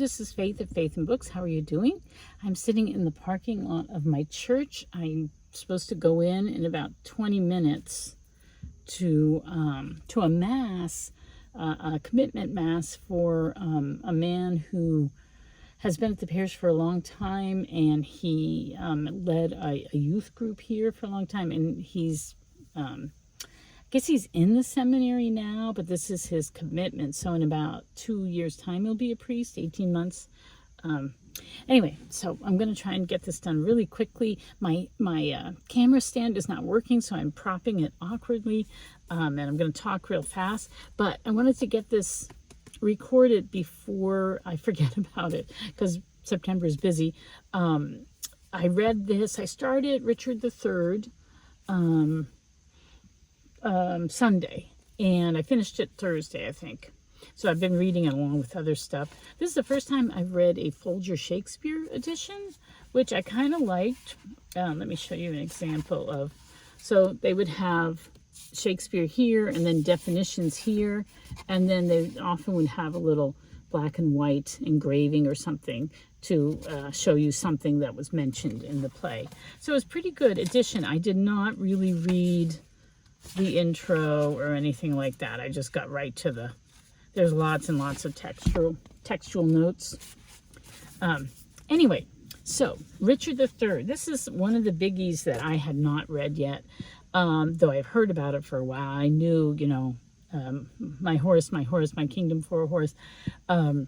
this is Faith at Faith and Books. How are you doing? I'm sitting in the parking lot of my church. I'm supposed to go in about 20 minutes to a mass, a commitment mass for a man who has been at the parish for a long time, and he led a youth group here for a long time, and he's I guess he's in the seminary now, but this is his commitment. So in about 2 years' time, he'll be a priest, 18 months. Anyway, so I'm going to try and get this done really quickly. My camera stand is not working, so I'm propping it awkwardly, and I'm going to talk real fast. But I wanted to get this recorded before I forget about it, because September is busy. I read this. I started Richard III Sunday, and I finished it Thursday, I think. So I've been reading it along with other stuff. This is the first time I've read a Folger Shakespeare edition, which I kind of liked. Let me show you an example of. So they would have Shakespeare here, and then definitions here, and then they often would have a little black and white engraving or something to show you something that was mentioned in the play. So it was a pretty good edition. I did not really read the intro or anything like that. I just got right to there's lots and lots of textual notes. Anyway, so Richard III, this is one of the biggies that I had not read yet, though I've heard about it for a while. I knew, my horse, my kingdom for a horse. And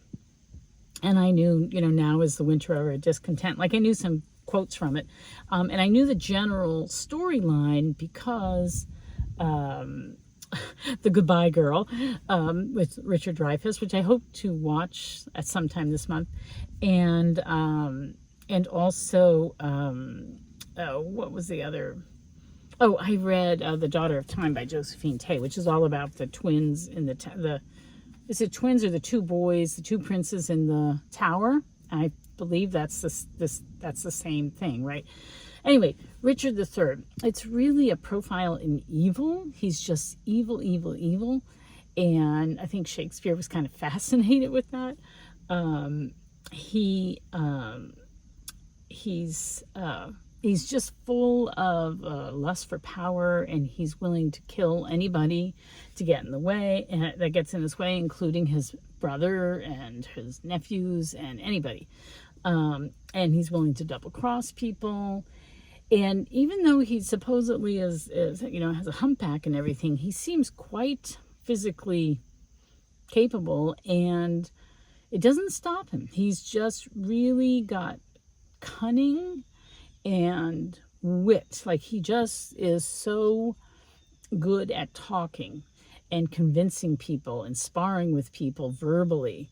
I knew, now is the winter of our discontent. Like, I knew some quotes from it. And I knew the general storyline because The Goodbye Girl, with Richard Dreyfuss, which I hope to watch at some time this month, and also what was the other? Oh, I read The Daughter of Time by Josephine Tey, which is all about the twins in is it twins or the two boys, the two princes in the tower? I believe that's the same thing, right? Anyway, Richard III, it's really a profile in evil. He's just evil, evil, evil. And I think Shakespeare was kind of fascinated with that. He's just full of lust for power, and he's willing to kill anybody to get in the way, and that gets in his way, including his brother and his nephews and anybody. And he's willing to double cross people. And even though he supposedly has a humpback and everything, he seems quite physically capable, and it doesn't stop him. He's just really got cunning and wit. Like, he just is so good at talking and convincing people and sparring with people verbally,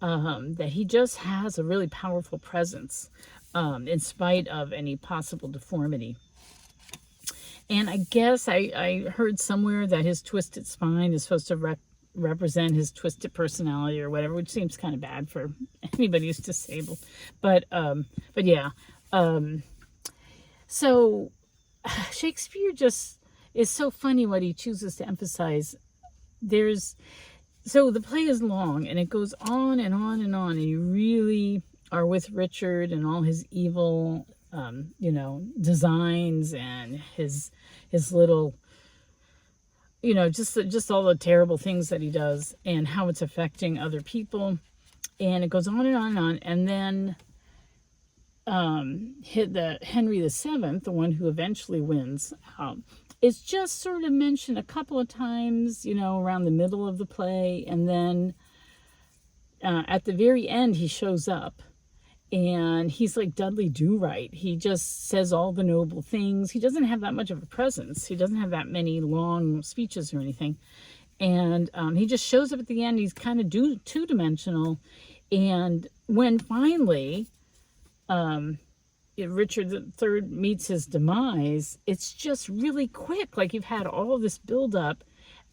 that he just has a really powerful presence, in spite of any possible deformity. And I guess I heard somewhere that his twisted spine is supposed to represent his twisted personality or whatever, which seems kind of bad for anybody who's disabled. But yeah. So Shakespeare just is so funny what he chooses to emphasize. So the play is long, and it goes on and on and on, and you really are with Richard and all his evil, designs, and his little, just all the terrible things that he does and how it's affecting other people. And it goes on and on and on. And then hit the Henry VII, the one who eventually wins, is just sort of mentioned a couple of times, around the middle of the play. And then at the very end, he shows up. And he's like Dudley Do-Right. He just says all the noble things. He doesn't have that much of a presence. He doesn't have that many long speeches or anything. And he just shows up at the end. He's kind of two-dimensional. And when finally Richard III meets his demise, it's just really quick. Like, you've had all this build-up,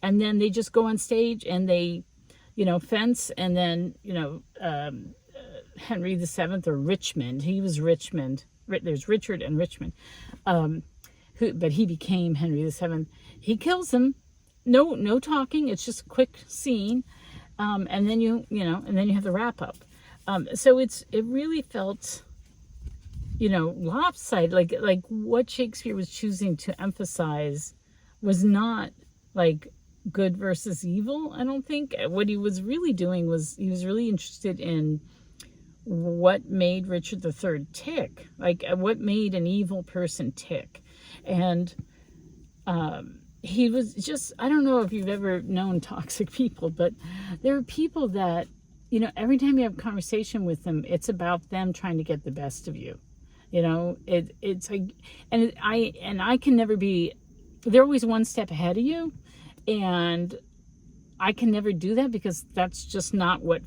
and then they just go on stage and they, fence, and then, Henry VII, or Richmond. He was Richmond. There's Richard and Richmond, but he became Henry VII. He kills him. No talking. It's just a quick scene, and then you have the wrap up. So it really felt, lopsided. Like what Shakespeare was choosing to emphasize was not like good versus evil. I don't think what he was really doing was he was really interested in what made Richard III tick, like what made an evil person tick. And he was just, I don't know if you've ever known toxic people, but there are people that, every time you have a conversation with them, it's about them trying to get the best of you. It's like, and I can never be, they're always one step ahead of you. And I can never do that because that's just not what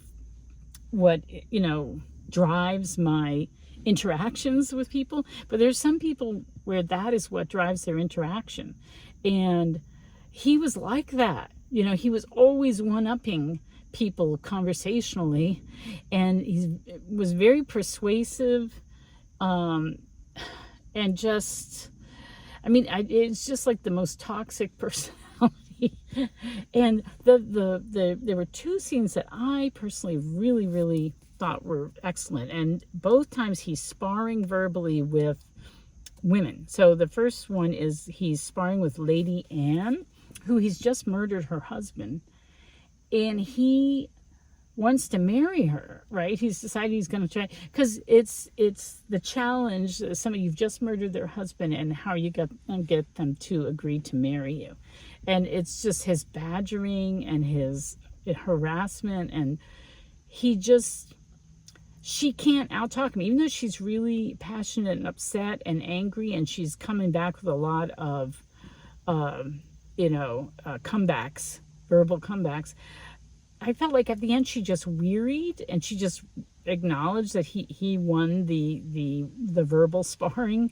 drives my interactions with people. But there's some people where that is what drives their interaction. And he was like that. He was always one-upping people conversationally, and he was very persuasive, and just, it's just like the most toxic personality. And there were two scenes that I personally really, really thought were excellent, and both times he's sparring verbally with women. So the first one is he's sparring with Lady Anne, who he's just murdered her husband, and he wants to marry her, right? He's decided he's going to try, because it's the challenge. Somebody, you've just murdered their husband, and how you get them to agree to marry you. And it's just his badgering and his harassment, and she can't out-talk him, even though she's really passionate and upset and angry, and she's coming back with a lot of, comebacks, verbal comebacks. I felt like at the end she just wearied, and she just acknowledged that he won the verbal sparring.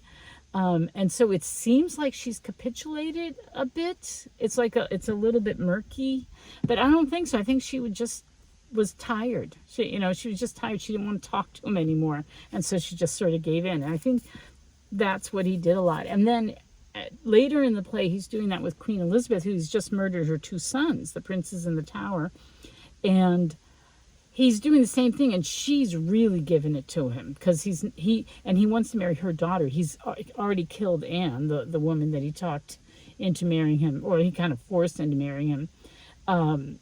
And so it seems like she's capitulated a bit. It's a little bit murky, but I don't think so. I think she was tired. She was just tired. She didn't want to talk to him anymore. And so she just sort of gave in. And I think that's what he did a lot. And then later in the play, he's doing that with Queen Elizabeth, who's just murdered her two sons, the princes in the Tower. And he's doing the same thing, and she's really giving it to him because he wants to marry her daughter. He's already killed Anne, the woman that he talked into marrying him, or he kind of forced into marrying him. And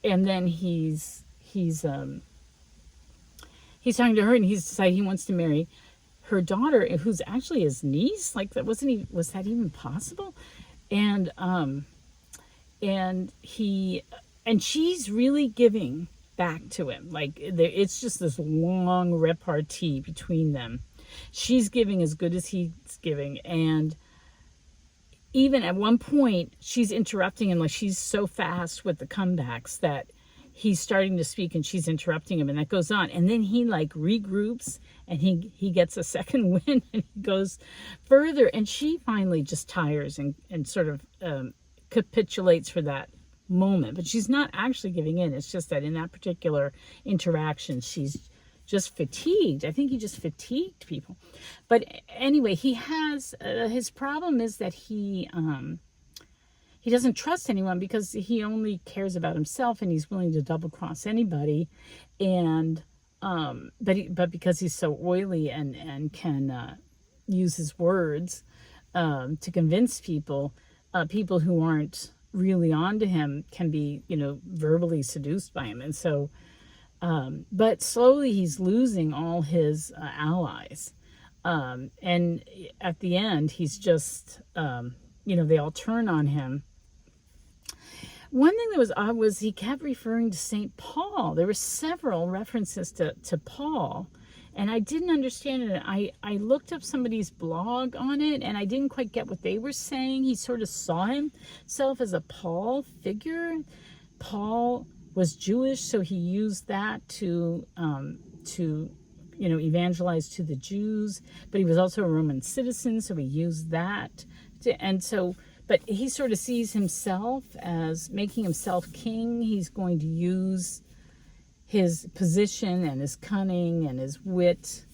then he's talking to her, and he's decided he wants to marry her daughter, who's actually his niece. Like, was that even possible? And she's really giving back to him. Like, it's just this long repartee between them. She's giving as good as he's giving, and even at one point, she's interrupting him. Like, she's so fast with the comebacks that he's starting to speak and she's interrupting him, and that goes on. And then he regroups, and he gets a second win, and he goes further. And she finally just tires and sort of capitulates for that moment. But she's not actually giving in. It's just that in that particular interaction, she's just fatigued. I think he just fatigued people. But anyway, he has his problem is that he doesn't trust anyone because he only cares about himself, and he's willing to double cross anybody. And but because he's so oily and can use his words to convince people who aren't really onto him can be verbally seduced by him. And so but slowly he's losing all his allies. And at the end, he's just, they all turn on him. One thing that was odd was he kept referring to St. Paul. There were several references to Paul, and I didn't understand it. I looked up somebody's blog on it, and I didn't quite get what they were saying. He sort of saw himself as a Paul figure. Paul was Jewish, so he used that to evangelize to the Jews, but he was also a Roman citizen, so he used that but he sort of sees himself as making himself king. He's going to use his position and his cunning and his wit.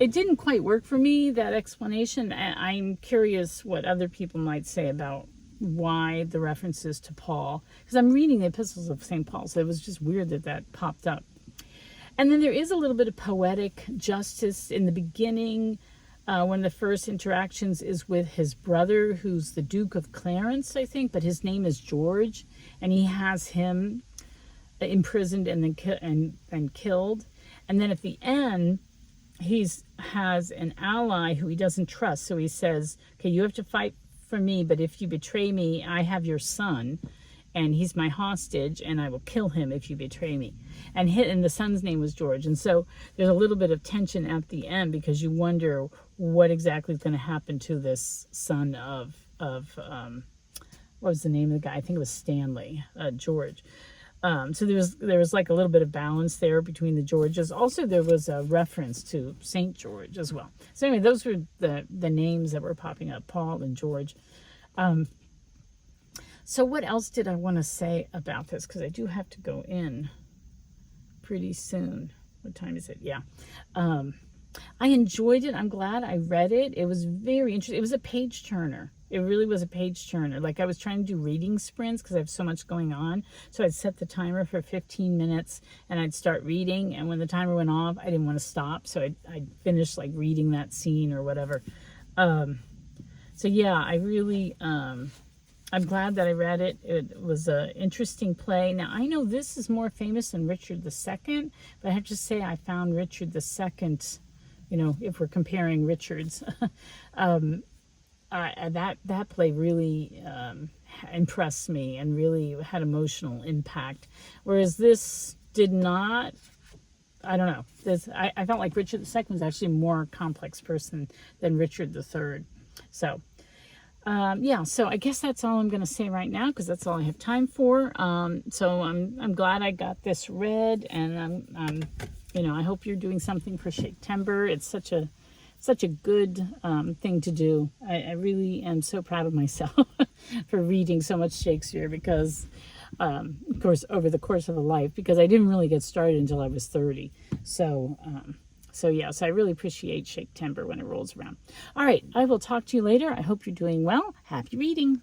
It didn't quite work for me, that explanation. I'm curious what other people might say about why the references to Paul, because I'm reading the epistles of St. Paul, so it was just weird that popped up. And then there is a little bit of poetic justice in the beginning. One of the first interactions is with his brother, who's the Duke of Clarence, I think, but his name is George, and he has him imprisoned and then killed. And then at the end, has an ally who he doesn't trust. So he says, okay, you have to fight for me, but if you betray me, I have your son, and he's my hostage, and I will kill him if you betray me. And the son's name was George. And so there's a little bit of tension at the end, because you wonder what exactly is going to happen to this son of what was the name of the guy? I think it was Stanley, George. So there was like a little bit of balance there between the Georges. Also, there was a reference to Saint George as well. So anyway, those were the names that were popping up, Paul and George. So what else did I want to say about this? Because I do have to go in pretty soon. What time is it? Yeah. I enjoyed it. I'm glad I read it. It was very interesting. It was a page turner. It really was a page turner. Like, I was trying to do reading sprints because I have so much going on. So I'd set the timer for 15 minutes and I'd start reading. And when the timer went off, I didn't want to stop. So I'd finish like reading that scene or whatever. So yeah, I really, I'm glad that I read it. It was an interesting play. Now, I know this is more famous than Richard II, but I have to say I found Richard II, you know, if we're comparing Richards, that play really impressed me and really had emotional impact. Whereas this did not. I don't know. I felt like Richard II was actually a more complex person than Richard III. So, yeah, so I guess that's all I'm going to say right now, because that's all I have time for. So I'm glad I got this read, and I'm you know, I hope you're doing something for Shaktember. It's such a good thing to do. I really am so proud of myself for reading so much Shakespeare, because of course, over the course of a life, because I didn't really get started until I was 30. So yeah, so I really appreciate Shaktember when it rolls around. All right, I will talk to you later. I hope you're doing well. Happy reading.